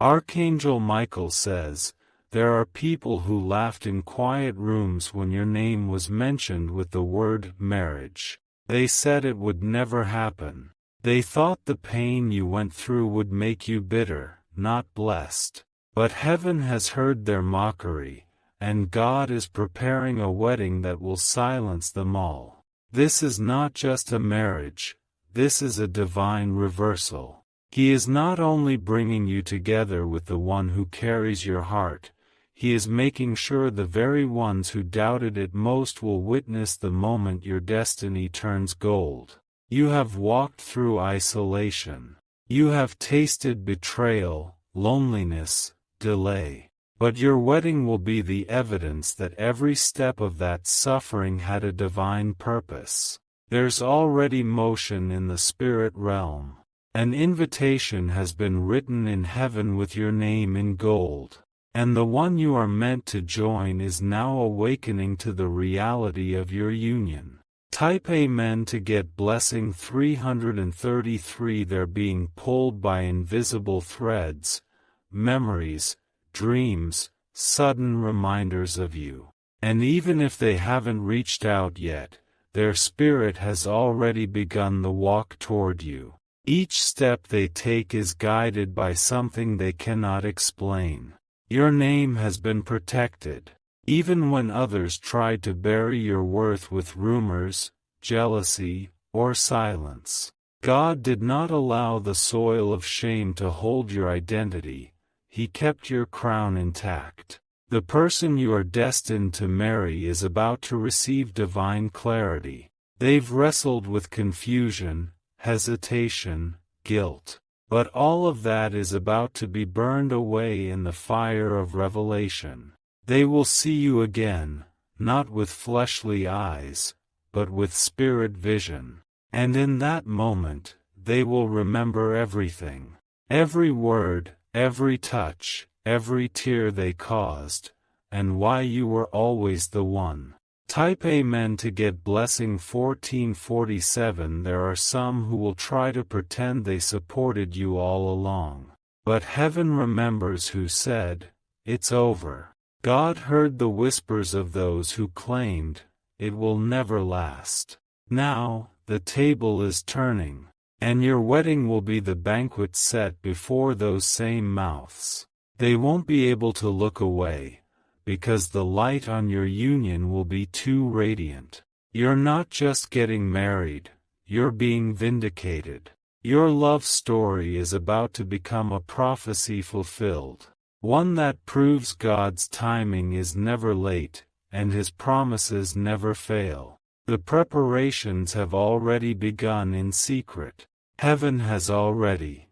Archangel Michael says, there are people who laughed in quiet rooms when your name was mentioned with the word marriage. They said it would never happen. They thought the pain you went through would make you bitter, not blessed. But heaven has heard their mockery, and God is preparing a wedding that will silence them all. This is not just a marriage, this is a divine reversal. He is not only bringing you together with the one who carries your heart, He is making sure the very ones who doubted it most will witness the moment your destiny turns gold. You have walked through isolation. You have tasted betrayal, loneliness, delay. But your wedding will be the evidence that every step of that suffering had a divine purpose. There's already motion in the spirit realm. An invitation has been written in heaven with your name in gold. And the one you are meant to join is now awakening to the reality of your union. Type Amen to get blessing 333. They're being pulled by invisible threads, memories, dreams, sudden reminders of you. And even if they haven't reached out yet, their spirit has already begun the walk toward you. Each step they take is guided by something they cannot explain. Your name has been protected. Even when others tried to bury your worth with rumors, jealousy, or silence, God did not allow the soil of shame to hold your identity. He kept your crown intact. The person you are destined to marry is about to receive divine clarity. They've wrestled with confusion, hesitation, guilt. But all of that is about to be burned away in the fire of revelation. They will see you again, not with fleshly eyes, but with spirit vision. And in that moment, they will remember everything. Every word, every touch, every tear they caused, and why you were always the one. Type Amen to get blessing 1447. There are some who will try to pretend they supported you all along. But heaven remembers who said, "It's over." God heard the whispers of those who claimed, "It will never last." Now, the table is turning, and your wedding will be the banquet set before those same mouths. They won't be able to look away, because the light on your union will be too radiant. You're not just getting married, you're being vindicated. Your love story is about to become a prophecy fulfilled, one that proves God's timing is never late, and His promises never fail. The preparations have already begun in secret. Heaven has already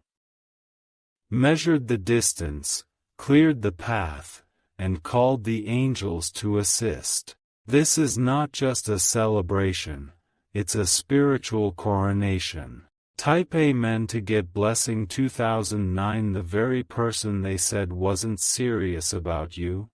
measured the distance, cleared the path, and called the angels to assist. This is not just a celebration, it's a spiritual coronation. Type Amen to get blessing 2009. The very person they said wasn't serious about you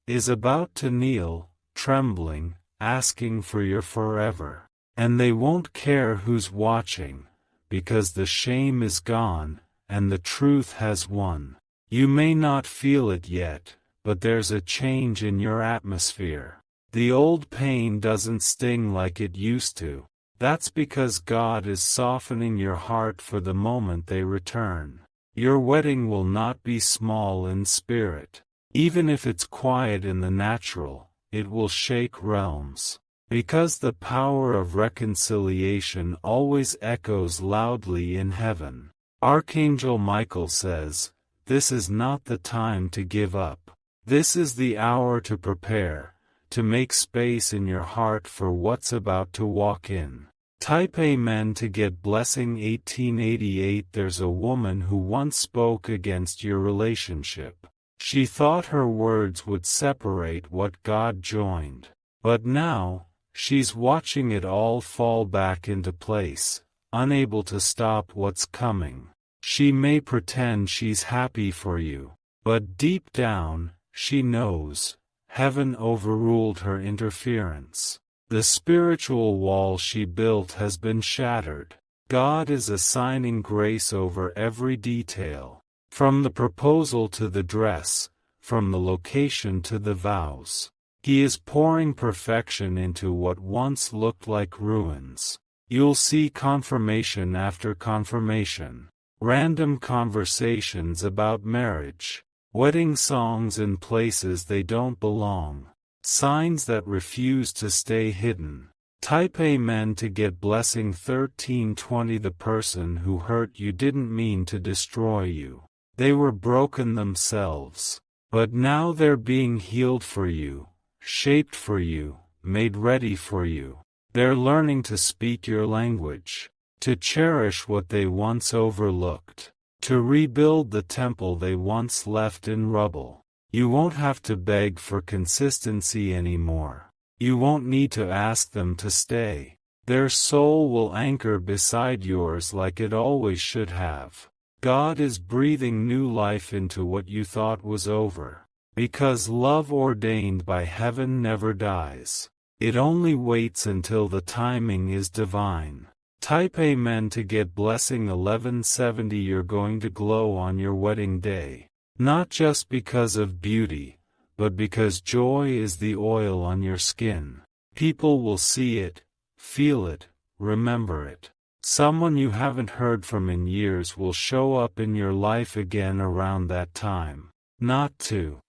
is about to kneel, trembling, asking for your forever. And they won't care who's watching, because the shame is gone, and the truth has won. You may not feel it yet, but there's a change in your atmosphere. The old pain doesn't sting like it used to. That's because God is softening your heart for the moment they return. Your wedding will not be small in spirit. Even if it's quiet in the natural, it will shake realms. Because the power of reconciliation always echoes loudly in heaven. Archangel Michael says, "This is not the time to give up. This is the hour to prepare, to make space in your heart for what's about to walk in." Type Amen to get blessing 1888. There's a woman who once spoke against your relationship. She thought her words would separate what God joined. But now, she's watching it all fall back into place, unable to stop what's coming. She may pretend she's happy for you, but deep down, she knows, heaven overruled her interference. The spiritual wall she built has been shattered. God is assigning grace over every detail. From the proposal to the dress, from the location to the vows. He is pouring perfection into what once looked like ruins. You'll see confirmation after confirmation. Random conversations about marriage. Wedding songs in places they don't belong. Signs that refuse to stay hidden. Type Amen to get blessing 1320. The person who hurt you didn't mean to destroy you. They were broken themselves. But now they're being healed for you, shaped for you, made ready for you. They're learning to speak your language, to cherish what they once overlooked, to rebuild the temple they once left in rubble. You won't have to beg for consistency anymore. You won't need to ask them to stay. Their soul will anchor beside yours like it always should have. God is breathing new life into what you thought was over. Because love ordained by heaven never dies. It only waits until the timing is divine. Type Amen to get blessing 1170. You're going to glow on your wedding day. Not just because of beauty, but because joy is the oil on your skin. People will see it, feel it, remember it. Someone you haven't heard from in years will show up in your life again around that time. Not to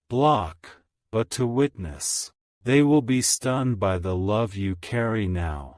block, but to witness. They will be stunned by the love you carry now.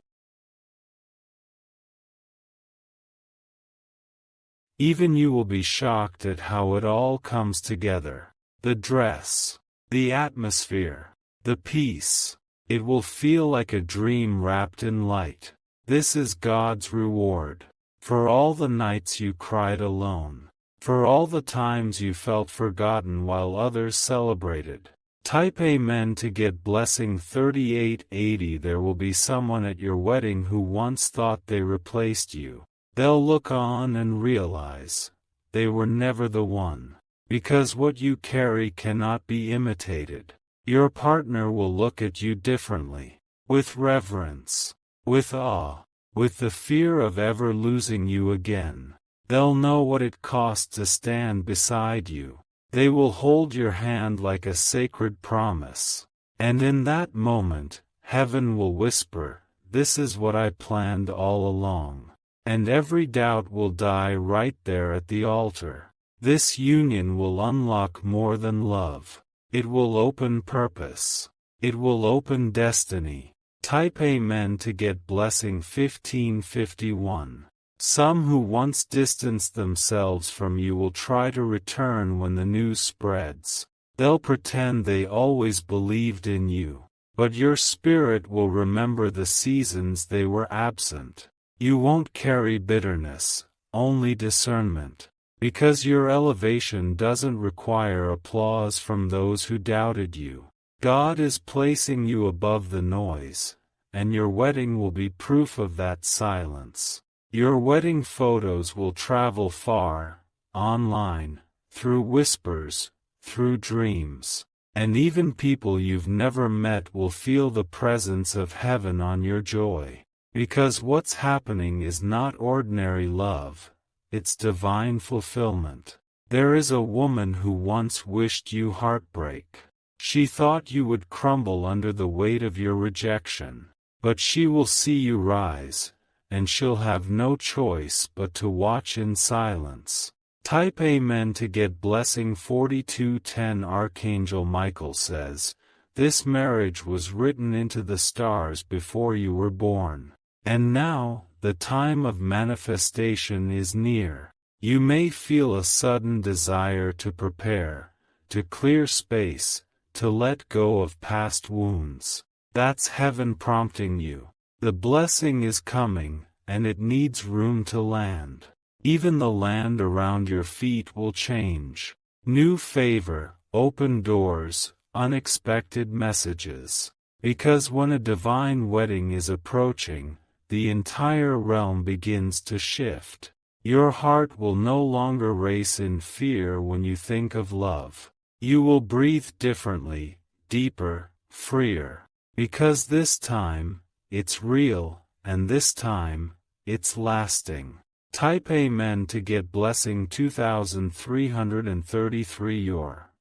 Even you will be shocked at how it all comes together. The dress, the atmosphere, the peace. It will feel like a dream wrapped in light. This is God's reward. For all the nights you cried alone. For all the times you felt forgotten while others celebrated. Type Amen to get blessing 3880. There will be someone at your wedding who once thought they replaced you. They'll look on and realize they were never the one. Because what you carry cannot be imitated. Your partner will look at you differently. With reverence. With awe, with the fear of ever losing you again. They'll know what it costs to stand beside you. They will hold your hand like a sacred promise. And in that moment, heaven will whisper, "This is what I planned all along." And every doubt will die right there at the altar. This union will unlock more than love. It will open purpose. It will open destiny. Type Amen to get blessing 1551. Some who once distanced themselves from you will try to return when the news spreads. They'll pretend they always believed in you. But your spirit will remember the seasons they were absent. You won't carry bitterness, only discernment. Because your elevation doesn't require applause from those who doubted you. God is placing you above the noise, and your wedding will be proof of that silence. Your wedding photos will travel far, online, through whispers, through dreams, and even people you've never met will feel the presence of heaven on your joy. Because what's happening is not ordinary love, it's divine fulfillment. There is a woman who once wished you heartbreak. She thought you would crumble under the weight of your rejection. But she will see you rise, and she'll have no choice but to watch in silence. Type Amen to get blessing 4210. Archangel Michael says, "This marriage was written into the stars before you were born. And now, the time of manifestation is near. You may feel a sudden desire to prepare, to clear space, to let go of past wounds. That's heaven prompting you. The blessing is coming, and it needs room to land. Even the land around your feet will change. New favor, open doors, unexpected messages. Because when a divine wedding is approaching, the entire realm begins to shift. Your heart will no longer race in fear when you think of love. You will breathe differently, deeper, freer. Because this time, it's real, and this time, it's lasting. Type Amen to get blessing 2333. Your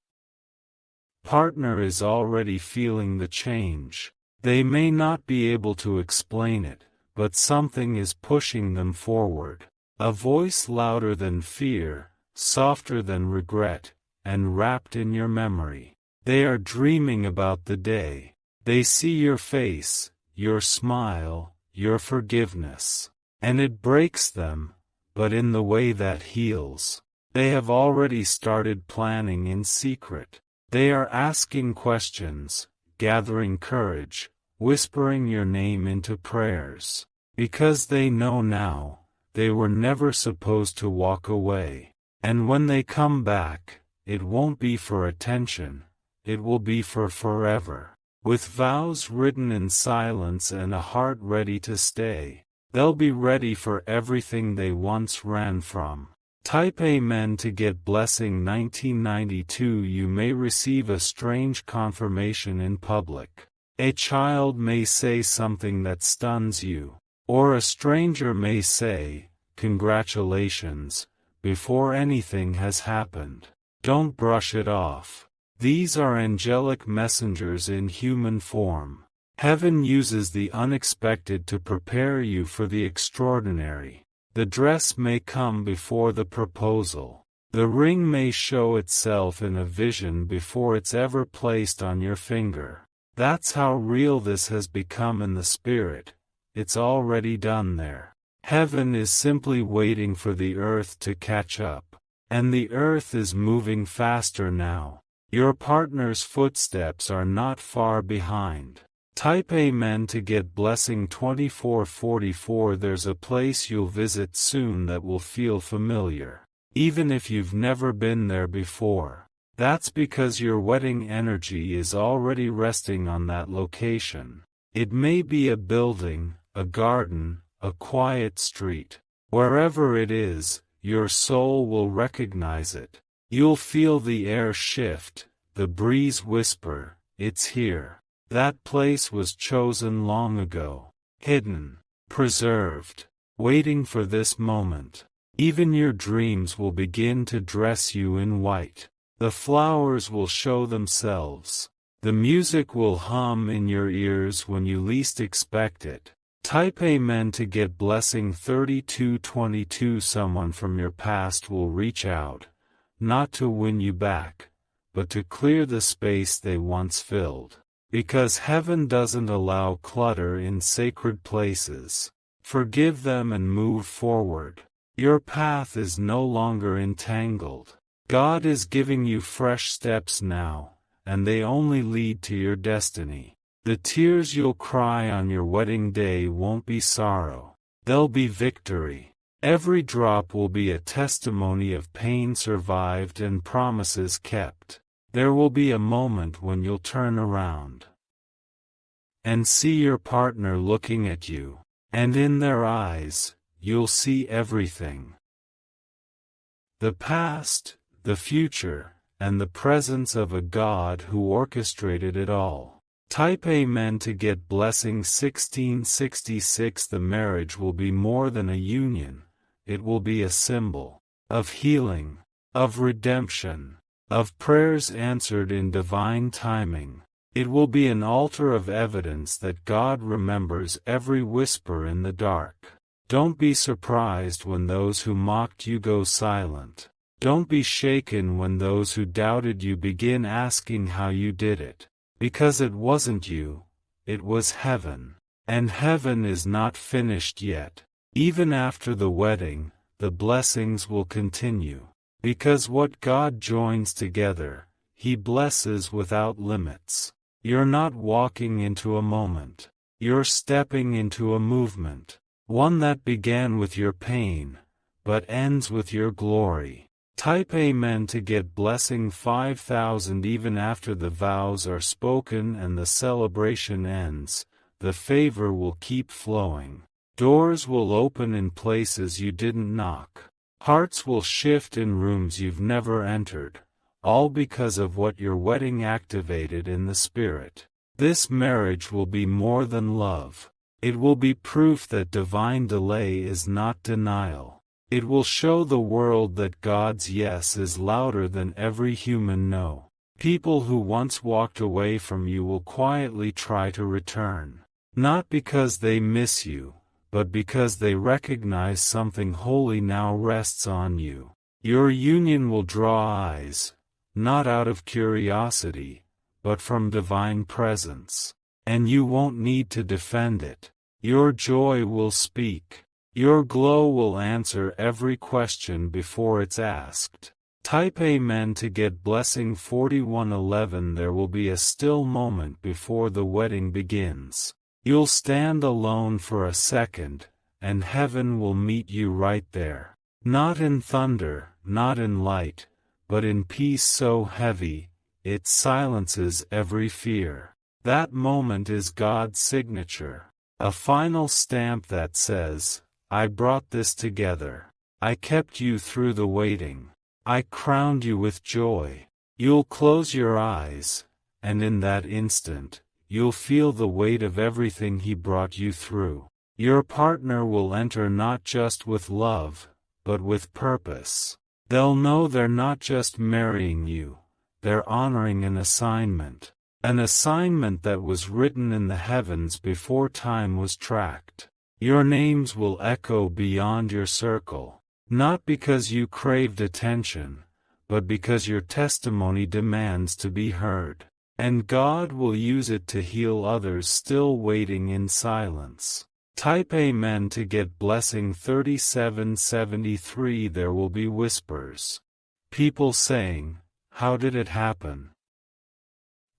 partner is already feeling the change. They may not be able to explain it, but something is pushing them forward. A voice louder than fear, softer than regret, and wrapped in your memory. They are dreaming about the day. They see your face, your smile, your forgiveness. And it breaks them, but in the way that heals. They have already started planning in secret. They are asking questions, gathering courage, whispering your name into prayers. Because they know now, they were never supposed to walk away. And when they come back, it won't be for attention, it will be for forever. With vows written in silence and a heart ready to stay. They'll be ready for everything they once ran from. Type Amen to get blessing 1992. You may receive a strange confirmation in public. A child may say something that stuns you. Or a stranger may say, "Congratulations," before anything has happened. Don't brush it off. These are angelic messengers in human form. Heaven uses the unexpected to prepare you for the extraordinary. The dress may come before the proposal. The ring may show itself in a vision before it's ever placed on your finger. That's how real this has become in the spirit. It's already done there. Heaven is simply waiting for the earth to catch up. And the earth is moving faster now. Your partner's footsteps are not far behind. Type Amen to get blessing 2444. There's a place you'll visit soon that will feel familiar, even if you've never been there before. That's because your wedding energy is already resting on that location. It may be a building, a garden, a quiet street. Wherever it is, your soul will recognize it. You'll feel the air shift, the breeze whisper, "It's here." That place was chosen long ago, hidden, preserved, waiting for this moment. Even your dreams will begin to dress you in white. The flowers will show themselves. The music will hum in your ears when you least expect it. Type Amen to get blessing 3222. Someone from your past will reach out, not to win you back, but to clear the space they once filled. Because heaven doesn't allow clutter in sacred places. Forgive them and move forward. Your path is no longer entangled. God is giving you fresh steps now, and they only lead to your destiny. The tears you'll cry on your wedding day won't be sorrow. They'll be victory. Every drop will be a testimony of pain survived and promises kept. There will be a moment when you'll turn around and see your partner looking at you, and in their eyes, you'll see everything. The past, the future, and the presence of a God who orchestrated it all. Type Amen to get blessing 1666. The marriage will be more than a union, it will be a symbol of healing, of redemption, of prayers answered in divine timing. It will be an altar of evidence that God remembers every whisper in the dark. Don't be surprised when those who mocked you go silent. Don't be shaken when those who doubted you begin asking how you did it. Because it wasn't you, it was heaven. And heaven is not finished yet. Even after the wedding, the blessings will continue. Because what God joins together, He blesses without limits. You're not walking into a moment. You're stepping into a movement. One that began with your pain, but ends with your glory. Type Amen to get blessing 5000. Even after the vows are spoken and the celebration ends, the favor will keep flowing. Doors will open in places you didn't knock. Hearts will shift in rooms you've never entered, all because of what your wedding activated in the spirit. This marriage will be more than love. It will be proof that divine delay is not denial. It will show the world that God's yes is louder than every human no. People who once walked away from you will quietly try to return. Not because they miss you, but because they recognize something holy now rests on you. Your union will draw eyes, not out of curiosity, but from divine presence. And you won't need to defend it. Your joy will speak. Your glow will answer every question before it's asked. Type Amen to get blessing 4111. There will be a still moment before the wedding begins. You'll stand alone for a second, and heaven will meet you right there. Not in thunder, not in light, but in peace so heavy, it silences every fear. That moment is God's signature. A final stamp that says, I brought this together. I kept you through the waiting. I crowned you with joy. You'll close your eyes, and in that instant, you'll feel the weight of everything He brought you through. Your partner will enter not just with love, but with purpose. They'll know they're not just marrying you, they're honoring an assignment. An assignment that was written in the heavens before time was tracked. Your names will echo beyond your circle, not because you craved attention, but because your testimony demands to be heard. And God will use it to heal others still waiting in silence. Type Amen to get blessing 3773. There will be whispers. People saying, how did it happen?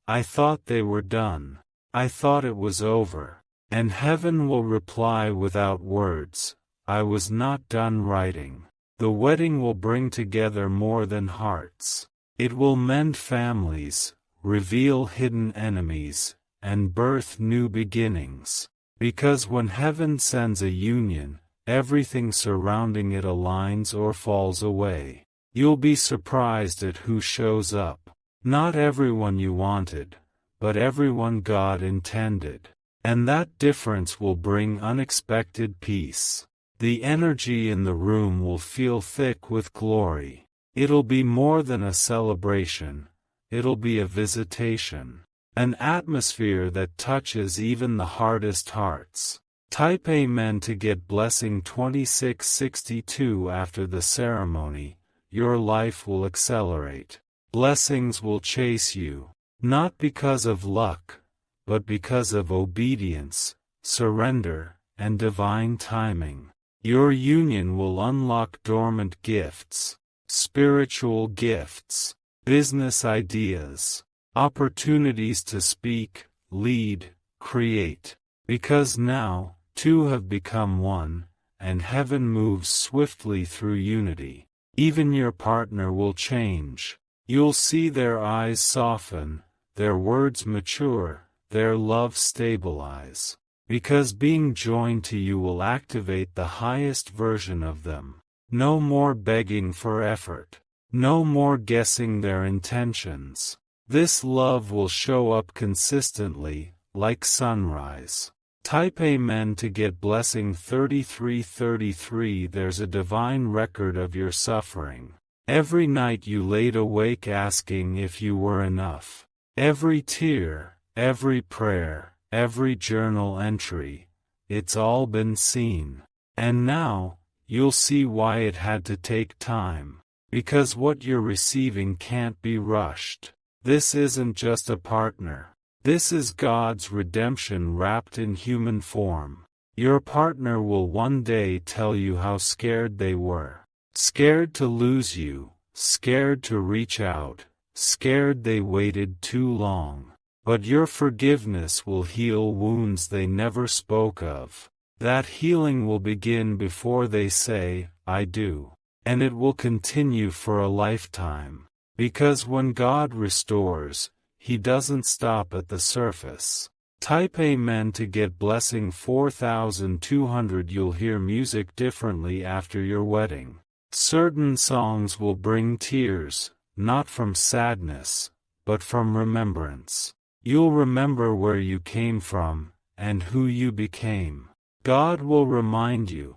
I thought they were done. I thought it was over. And heaven will reply without words, I was not done writing. The wedding will bring together more than hearts. It will mend families, reveal hidden enemies, and birth new beginnings. Because when heaven sends a union, everything surrounding it aligns or falls away. You'll be surprised at who shows up. Not everyone you wanted, but everyone God intended. And that difference will bring unexpected peace. The energy in the room will feel thick with glory. It'll be more than a celebration, it'll be a visitation. An atmosphere that touches even the hardest hearts. Type Amen to get blessing 2662. After the ceremony, your life will accelerate. Blessings will chase you, not because of luck, but because of obedience, surrender, and divine timing. Your union will unlock dormant gifts, spiritual gifts, business ideas, opportunities to speak, lead, create. Because now, two have become one, and heaven moves swiftly through unity. Even your partner will change. You'll see their eyes soften, their words mature, their love stabilize. Because being joined to you will activate the highest version of them. No more begging for effort. No more guessing their intentions. This love will show up consistently, like sunrise. Type Amen to get blessing 3333. There's a divine record of your suffering. Every night you laid awake asking if you were enough. Every tear, every prayer, every journal entry, it's all been seen. And now, you'll see why it had to take time. Because what you're receiving can't be rushed. This isn't just a partner. This is God's redemption wrapped in human form. Your partner will one day tell you how scared they were. Scared to lose you, scared to reach out, scared they waited too long. But your forgiveness will heal wounds they never spoke of. That healing will begin before they say, I do. And it will continue for a lifetime. Because when God restores, He doesn't stop at the surface. Type Amen to get blessing 4200. You'll hear music differently after your wedding. Certain songs will bring tears, not from sadness, but from remembrance. You'll remember where you came from, and who you became. God will remind you,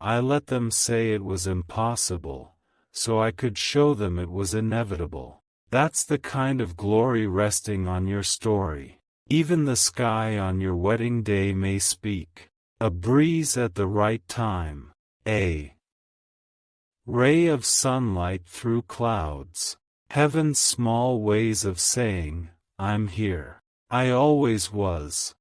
I let them say it was impossible, so I could show them it was inevitable. That's the kind of glory resting on your story. Even the sky on your wedding day may speak. A breeze at the right time. A ray of sunlight through clouds. Heaven's small ways of saying, I'm here. I always was.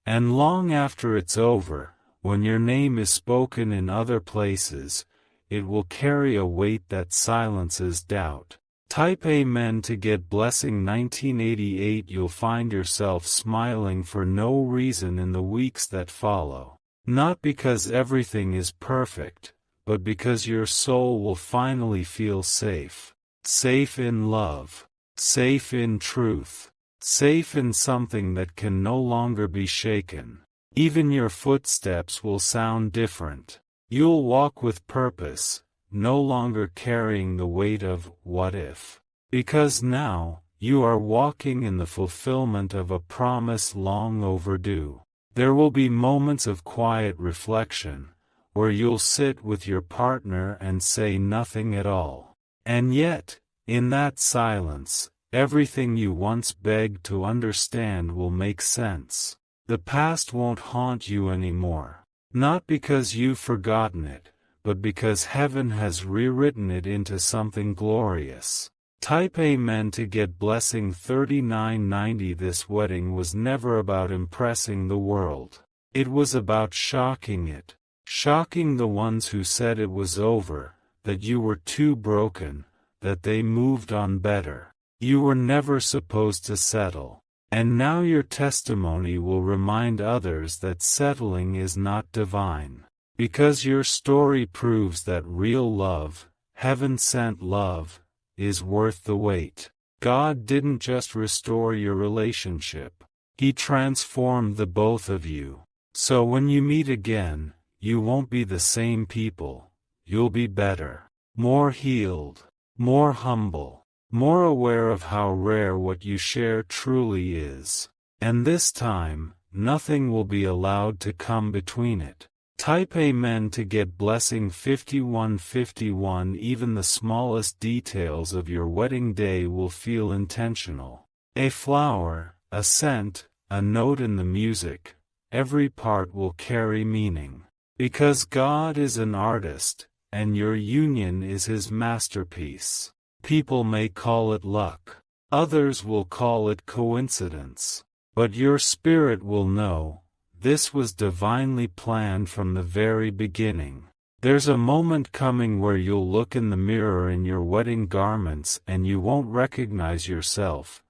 And long after it's over, when your name is spoken in other places, it will carry a weight that silences doubt. Type Amen to get blessing 1988. You'll find yourself smiling for no reason in the weeks that follow. Not because everything is perfect, but because your soul will finally feel safe. Safe in love. Safe in truth. Safe in something that can no longer be shaken. Even your footsteps will sound different. You'll walk with purpose, no longer carrying the weight of what if. Because now, you are walking in the fulfillment of a promise long overdue. There will be moments of quiet reflection, where you'll sit with your partner and say nothing at all. And yet, in that silence, everything you once begged to understand will make sense. The past won't haunt you anymore. Not because you've forgotten it, but because heaven has rewritten it into something glorious. Type Amen to get blessing 3990. This wedding was never about impressing the world. It was about shocking it. Shocking the ones who said it was over, that you were too broken, that they moved on better. You were never supposed to settle. And now your testimony will remind others that settling is not divine. Because your story proves that real love, heaven-sent love, is worth the wait. God didn't just restore your relationship. He transformed the both of you. So when you meet again, you won't be the same people. You'll be better. More healed. More humble. More aware of how rare what you share truly is. And this time, nothing will be allowed to come between it. Type Amen to get blessing 5151. Even the smallest details of your wedding day will feel intentional. A flower, a scent, a note in the music, every part will carry meaning. Because God is an artist, and your union is His masterpiece. People may call it luck. Others will call it coincidence. But your spirit will know, this was divinely planned from the very beginning. There's a moment coming where you'll look in the mirror in your wedding garments and you won't recognize yourself,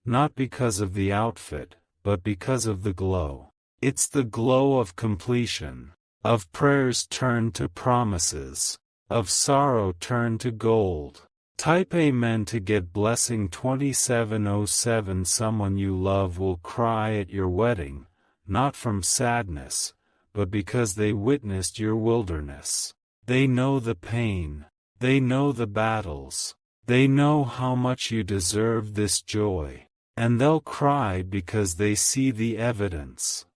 not because of the outfit, but because of the glow. It's the glow of completion, of prayers turned to promises, of sorrow turned to gold. Type Amen to get blessing 2707. Someone you love will cry at your wedding, not from sadness, but because they witnessed your wilderness. They know the pain. They know the battles. They know how much you deserve this joy. And they'll cry because they see the evidence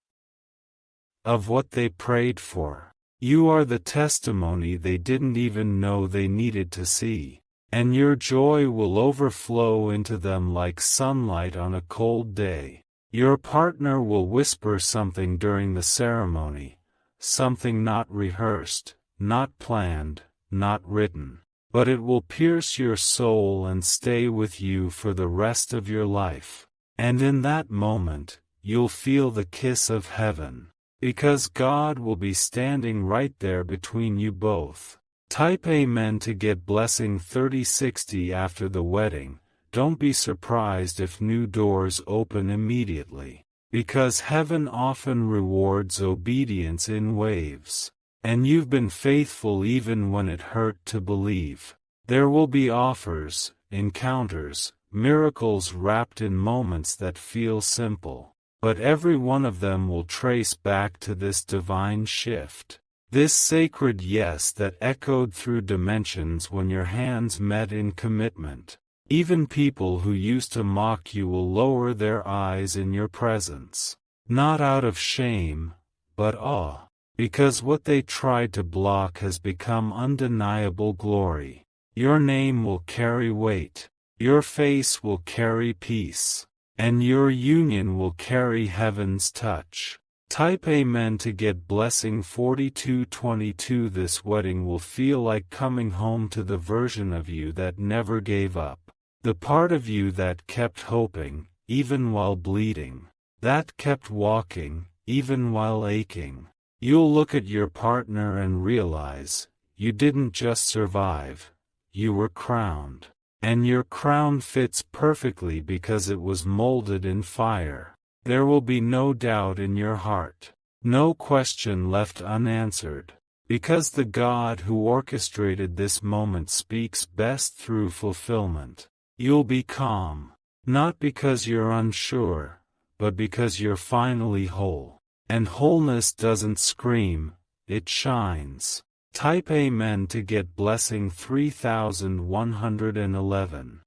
of what they prayed for. You are the testimony they didn't even know they needed to see. And your joy will overflow into them like sunlight on a cold day. Your partner will whisper something during the ceremony, something not rehearsed, not planned, not written, but it will pierce your soul and stay with you for the rest of your life. And in that moment, you'll feel the kiss of heaven, because God will be standing right there between you both. Type Amen to get blessing 3060. After the wedding, don't be surprised if new doors open immediately. Because heaven often rewards obedience in waves. And you've been faithful even when it hurt to believe. There will be offers, encounters, miracles wrapped in moments that feel simple. But every one of them will trace back to this divine shift. This sacred yes that echoed through dimensions when your hands met in commitment. Even people who used to mock you will lower their eyes in your presence. Not out of shame, but awe. Because what they tried to block has become undeniable glory. Your name will carry weight. Your face will carry peace. And your union will carry heaven's touch. Type Amen to get blessing 4222. This wedding will feel like coming home to the version of you that never gave up. The part of you that kept hoping, even while bleeding. That kept walking, even while aching. You'll look at your partner and realize, you didn't just survive, you were crowned. And your crown fits perfectly because it was molded in fire. There will be no doubt in your heart, no question left unanswered, because the God who orchestrated this moment speaks best through fulfillment. You'll be calm, not because you're unsure, but because you're finally whole. And wholeness doesn't scream, it shines. Type Amen to get blessing 3111.